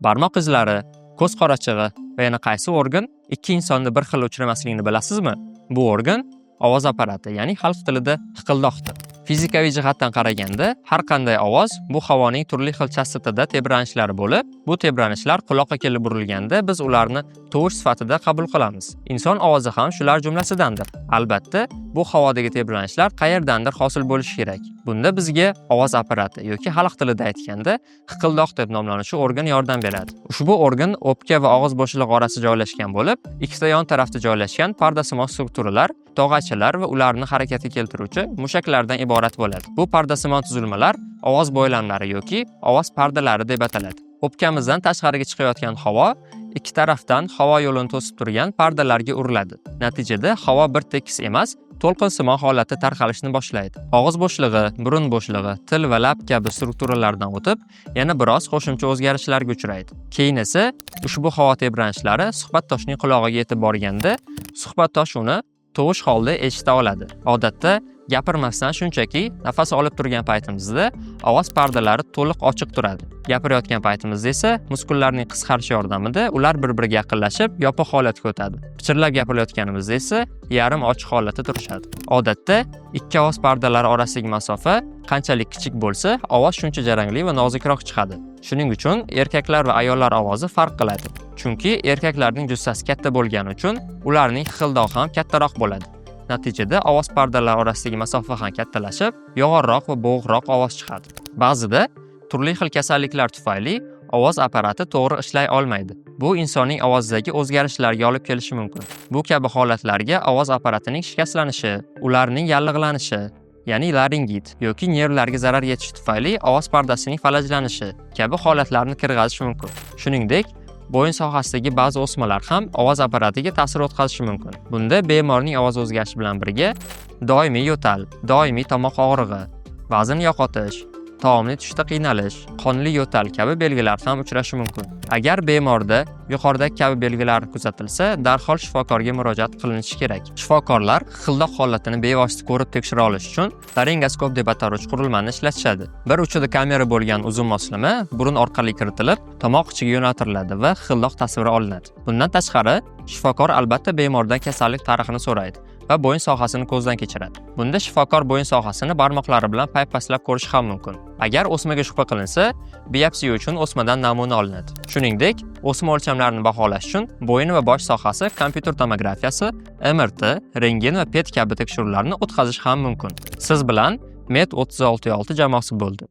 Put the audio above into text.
Barmoq izlari, ko'z qorachig'i va yana qaysi organ ikki insonda bir xil uchramasligini bilasizmi? Bu organ ovoz apparati, ya'ni xalq tilida hiqildoqdir. Fizikaviy jihatdan qaraganda, har qanday ovoz bu havoning turli xil chastotada tebranishlari bo'lib, bu tebranishlar quloqqa kelib urilganda biz ularni tovush sifatida qabul qilamiz. Inson ovozi ham shular jumlasidandir. Albatta, bu havodagi tebranishlar qayerdandir hosil bo'lishi kerak. Bunda bizga ovoz apparati yoki xalq tilida aytganda hiqildoq deb nomlanuvchi organ yordam beradi. Ushbu organ o'pka va og'iz bo'shlig'i orasida joylashgan bo'lib, ikkita yon tarafda joylashgan pardasimon strukturalar, tog'achalar va ularni harakatga keltiruvchi mushaklardan iborat bo'ladi. Bu pardasimon tuzilmalar ovoz bo'ylamlari yoki ovoz pardalari deb ataladi. O'pkamizdan tashqariga chiqayotgan havo ikki tarafdan havo yo'lini to'sib turgan pardalarga uriladi. Natijada havo bir tekis emas, to'lqinsimon holatda tarqalishni boshlaydi. Og'iz bo'shlig'i, burun bo'shlig'i, til va lab kabi strukturalardan o'tib, yana biroz qo'shimcha o'zgarishlarga uchraydi. Keyin esa ushbu havo tebranishlari suhbatdoshning qulog'iga yetib borganda, suhbatdosh uni tovush holda eshita oladi. Odatda gapirmasdan shunchaki nafas olib turgan paytimizda ovoz pardalari to'liq ochiq turadi. Gapirayotgan paytimizda esa muskullarning qisqarishi yordamida ular bir-biriga yaqinlashib, yopiq holatga o'tadi. Pichirlab gapirayotganimizda esa yarim ochiq holatda turishadi. Odatda ikki ovoz pardalari orasidagi masofa qanchalik kichik bo'lsa, ovoz shuncha jarangli va nozikroq chiqadi. Shuning uchun erkaklar va ayollar ovozi farq qiladi. Chunki erkaklarning jussasi katta bo'lgani uchun ularning hiqildog'i ham kattaroq bo'ladi. Natijada ovoz pardalari orasidagi masofa ham kattalashib, yo'g'onroq va bo'g'roq ovoz chiqadi. Ba'zida turli xil kasalliklar tufayli ovoz apparati to'g'ri ishlay olmaydi. Bu insonning ovozidagi o'zgarishlarga olib kelishi mumkin. Bu kabi holatlarga ovoz apparatining shikastlanishi, ularning yallig'lanishi, ya'ni laringit yoki nervlarga zarar yetishi tufayli ovoz pardasining falajlanishi kabi holatlarni kirg'izish mumkin. Shuningdek, bo'yin sohasidagi ba'zi o'smalar ham ovoz apparatiga ta'sir o'tkazishi mumkin. Bunda bemorning ovoz o'zgarishi bilan birga doimiy yo'tal, doimiy tomoq og'rig'i, vazn yo'qotish, taomli tushda qiynalish, qonli yo'tal kabi belgilar ham uchrashi mumkin. Agar bemorda yuqoridagi kabi belgilar kuzatilsa, darhol shifokorga murojaat qilinishi kerak. Shifokorlar hiqildoq holatini bevosita ko'rib tekshira olish uchun laringoskop deb ataluvchi qurilmani ishlatishadi. Bir uchida kamera bo'lgan uzun moslama burun orqali kiritilib, tomoq ichiga yo'naltiriladi va hiqildoq tasviri olinadi. Bundan tashqari, shifokor albatta bemordan kasallik tarixini so'raydi va bo'yin sohasini ko'zdan kechiradi. Bunda shifokor bo'yin sohasini barmoqlari bilan paypaslab ko'rishi ham mumkin. Agar o'smaga shubha qilinsa, biopsiya uchun o'smadan namuna olinadi. Shuningdek, o'sma o'lchamlarini baholash uchun bo'yin va bosh sohasi kompyuter tomografiyasi, MRT, rentgen va PET kabi tekshiruvlarni o'tkazish ham mumkin. Siz bilan Med 366 jamoasi bo'ldi.